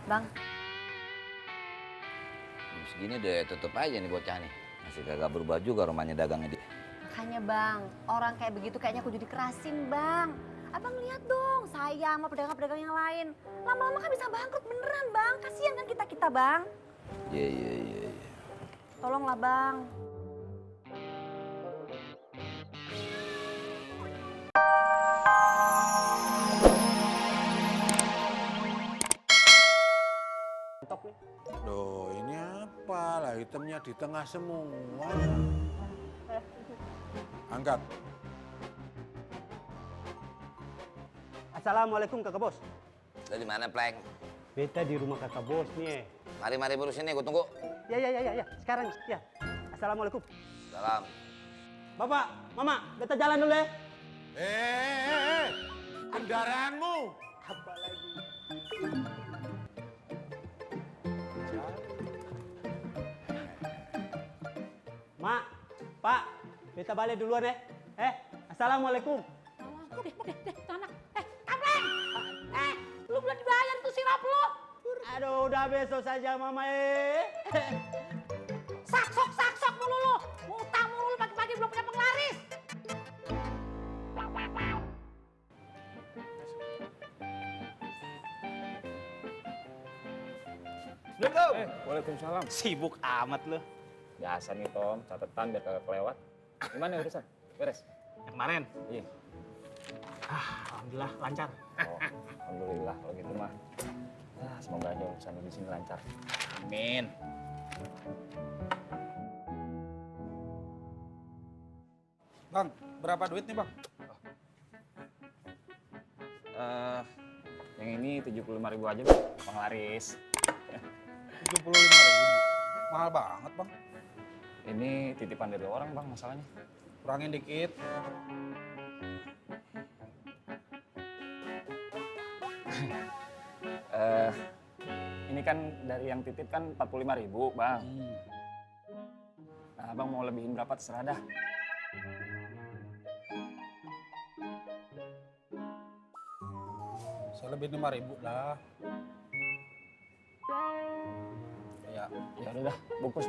Bang. Jam segini udah tutup aja nih bocah nih. Masih kagak berubah juga rumahnya dagangnya dia. Makanya bang, orang kayak begitu kayaknya aku jadi kerasin bang. Abang lihat dong, saya sama pedagang-pedagang yang lain. Lama-lama kan bisa bangkrut beneran bang. Kasihan kan kita bang. Iya. Tolonglah bang. Loh ini apa lah, hitamnya di tengah semua. Angkat. Assalamualaikum kakak bos. Dari mana, Pleng? Beta di rumah kakak bos nih. Mari berusin nih, gue tunggu. Ya. Sekarang ya. Assalamualaikum. Salam. Bapak, mama, beta jalan dulu ya. Kendaraanmu. Apa lagi? Mak, Pak, beta balik duluan ya. Assalamualaikum. Deh, tuh anak. Kapleng! Lu belum dibayar tuh sirap lu. Aduh, udah besok saja mama Saksok mulu lu. Utang mulu lu pagi-pagi belum punya penglaris. Waalaikumsalam. Sibuk amat lu. Biasa nih Tom, catatan biar kagak kelewat. Gimana urusan? Beres? Yang kemarin? Iya. Alhamdulillah lancar. Oh, alhamdulillah kalau gitu mah. Semoga aja urusan di sini lancar. Amin. Bang, berapa duit nih bang? Yang ini 75.000 aja, Bang. Penglaris. 75.000. Mahal banget bang. Ini titipan dari orang, Bang, masalahnya. Kurangin dikit. Ini kan dari yang titip kan 45.000, Bang. Nah, Abang mau lebihin berapa terserah dah. Saya lebih 5.000 lah. Ya. Ya udah dah, bungkus.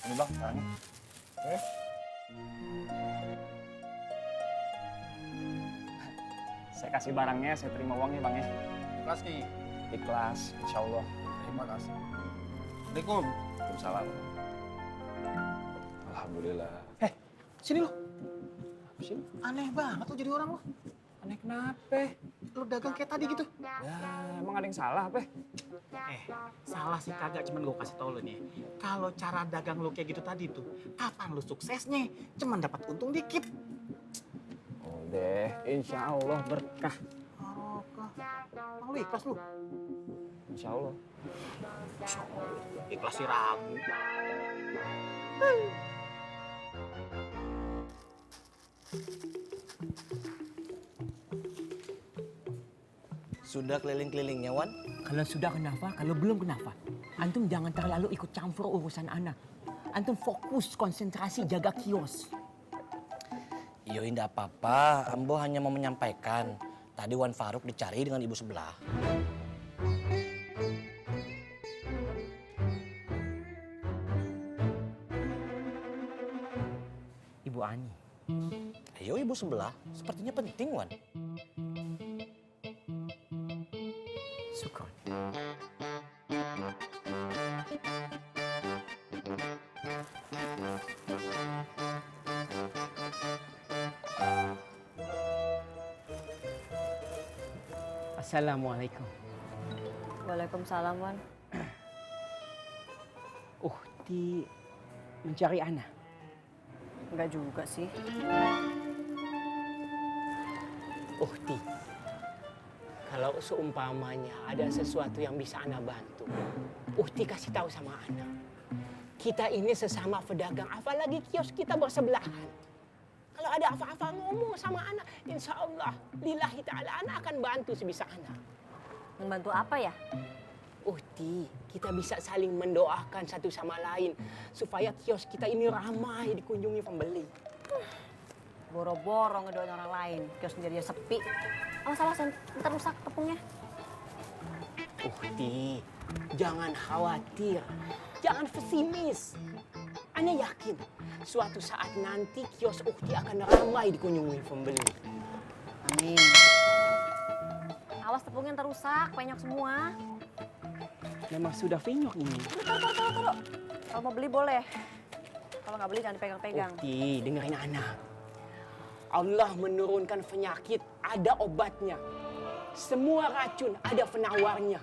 Ini Bang, sekarang. Oke. Saya kasih barangnya, saya terima uangnya Bang ya. Ikhlas nih. Ikhlas, insya Allah. Terima kasih. Assalamualaikum. Waalaikumsalam. Alhamdulillah. Sini lo, Apa sih? aneh banget lo jadi orang lo. Aneh kenapa? Lo dagang kayak tadi gitu. Ya, emang ada yang salah apa? Salah sih kagak, cuman gue kasih tau lo nih. Kalau cara dagang lo kayak gitu tadi tuh, kapan lo suksesnya? Cuman dapat untung dikit. Udah, insya Allah berkah. Barokah. Emang lo ikhlas lo? Insya Allah. Ikhlas sih ragu. Sudah keliling-kelilingnya, Wan? Kalau sudah kenapa, kalau belum kenapa. Antum jangan terlalu ikut campur urusan anak. Antum fokus, konsentrasi, jaga kios. Iyo, tidak apa-apa. Ambo hanya mau menyampaikan. Tadi Wan Faruk dicari dengan ibu sebelah. Ibu Ani. Ayo, ibu sebelah. Sepertinya penting, Wan. Syukron. Assalamualaikum. Waalaikumsalam Wan. Uhti mencari Ana. Enggak juga sih. Uhti, kalau seumpamanya ada sesuatu yang bisa Ana bantu, Uhti kasih tahu sama Ana. Kita ini sesama pedagang, apalagi kios kita bersebelahan. Kalau ada apa-apa ngomong sama Ana, insya Allah, lillahi ta'ala Ana akan bantu sebisa Ana. Membantu apa ya? Uhti, kita bisa saling mendoakan satu sama lain supaya kios kita ini ramai dikunjungi pembeli. Boro-boro ngedoain orang lain, kios sendiri sepi. Masalah ntar rusak tepungnya. Ukti, jangan khawatir, jangan pesimis. Ana yakin suatu saat nanti kios Ukti akan ramai dikunjungi pembeli. Amin. Awas tepungnya ntar rusak, penyok semua. Memang sudah penyok ini. Taruh. Kalau mau beli boleh. Kalau nggak beli jangan dipegang-pegang. Ukti, dengerin Ana. Allah menurunkan penyakit, ada obatnya. Semua racun ada penawarnya.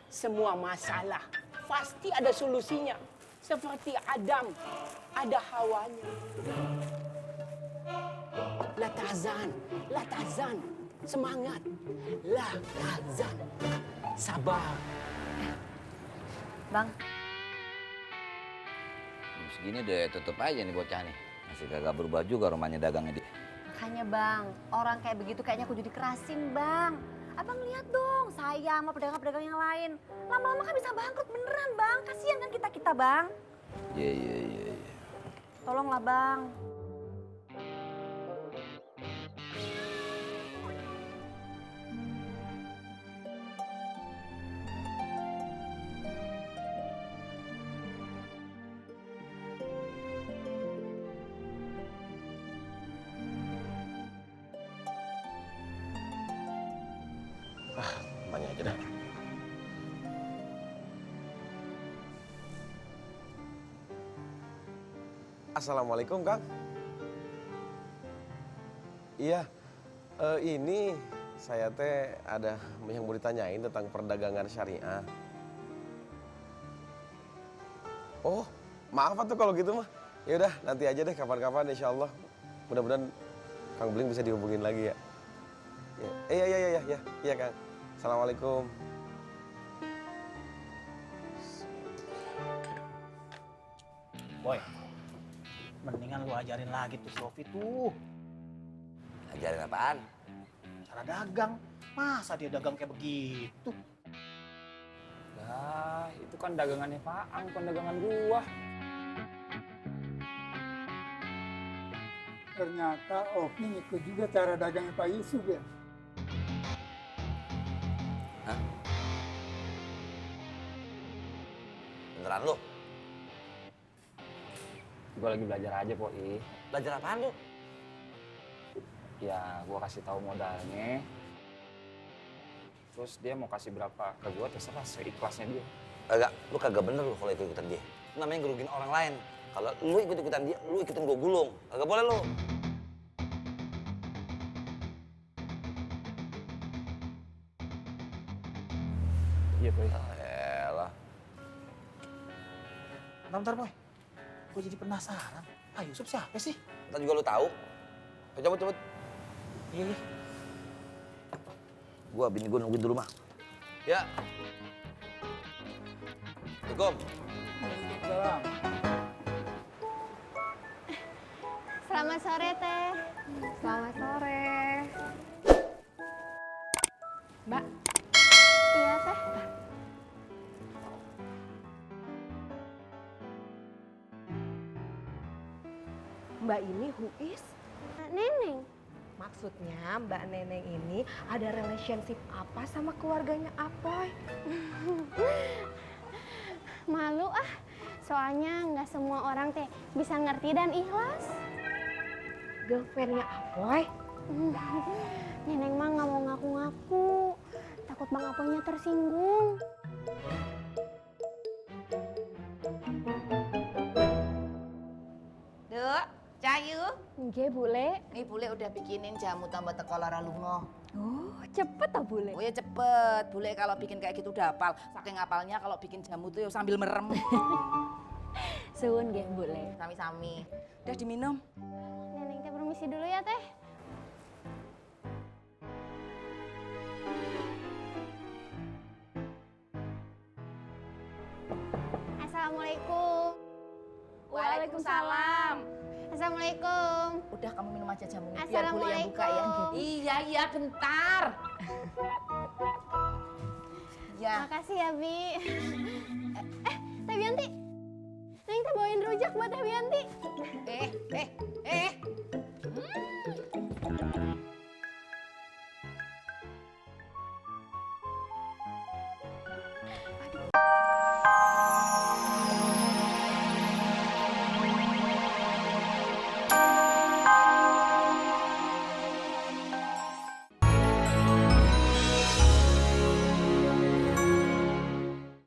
Semua masalah pasti ada solusinya. Seperti Adam, ada Hawanya. Latazan, semangat. Latazan, sabar. Bang, Jam segini deh tutup aja nih bocah nih. Masih kagak berubah juga rumahnya dagangnya dia. makanya bang, orang kayak begitu kayaknya aku jadi kerasin bang. Abang lihat dong, saya sama pedagang-pedagang yang lain. Lama-lama kan bisa bangkrut beneran bang. Kasihan kan kita bang. Iya. Tolonglah bang. Tanya aja dah. Assalamualaikum, Kang. Iya, ini saya teh ada yang mau ditanyain tentang perdagangan syariah. Oh, maaf tuh kalau gitu mah. Ya udah, nanti aja deh kapan-kapan insya Allah. Mudah-mudahan Kang Beling bisa dihubungin lagi ya. Iya, Kang. Assalamualaikum. Boy, mendingan lu ajarin lagi tuh Sofi tuh. Ajarin apaan? Cara dagang. Masa dia dagang kayak begitu? Lah, itu kan dagangannya Pak Ang, bukan dagangan gua. Ternyata Opi ikut juga cara dagangnya Pak Yusuf ya. Hah? Beneran lu? Gua lagi belajar aja, Poi. Belajar apaan lu? Ya, gua kasih tahu modalnya. Terus dia mau kasih berapa ke gua, terserah seikhlasnya dia. Lu kagak bener lu kalau ikut-ikutan dia. Itu namanya ngerugiin orang lain. Kalau lu ikut-ikutan dia, lu ikutin gua gulung. Kagak boleh lu. Iya, Poi. Elah. Bentar, Boy. Gue jadi penasaran. Pak Yusuf siapa sih? Ntar juga lu tahu. Coba. Iya. Gua bini gua nungguin dulu mah. Ya. Assalamualaikum. Salam. Selamat sore, Teh. Selamat sore. Mbak. Iya, Teh. Mbak ini who is? Neneng. Maksudnya Mbak Neneng ini ada relationship apa sama keluarganya Apoy? Malu ah. Soalnya nggak semua orang teh bisa ngerti dan ikhlas. Girlfriendnya Apoy? Neneng mah nggak mau ngaku-ngaku. Takut Bang Apoynya tersinggung. Duk, Cahayu. Nggih, Bule. Nih Bule udah bikinin jamu tambah teko lara lungo. Oh, cepet ah, Bule. Oh ya cepet. Bule kalau bikin kayak gitu udah hafal. Saking hafalnya kalau bikin jamu tuh ya sambil merem. Suwun nggih, Bule. Sami-sami. Udah diminum. Neneng teh permisi dulu ya, Teh. Assalamualaikum. Waalaikumsalam. Assalamualaikum. Udah kamu minum aja jamunya biar Bule yang buka ya. Assalamualaikum. Iya, bentar. Ya. Makasih ya, Bi. Wianti. Neng teh bawain rujak buat Teh Wianti. Eh.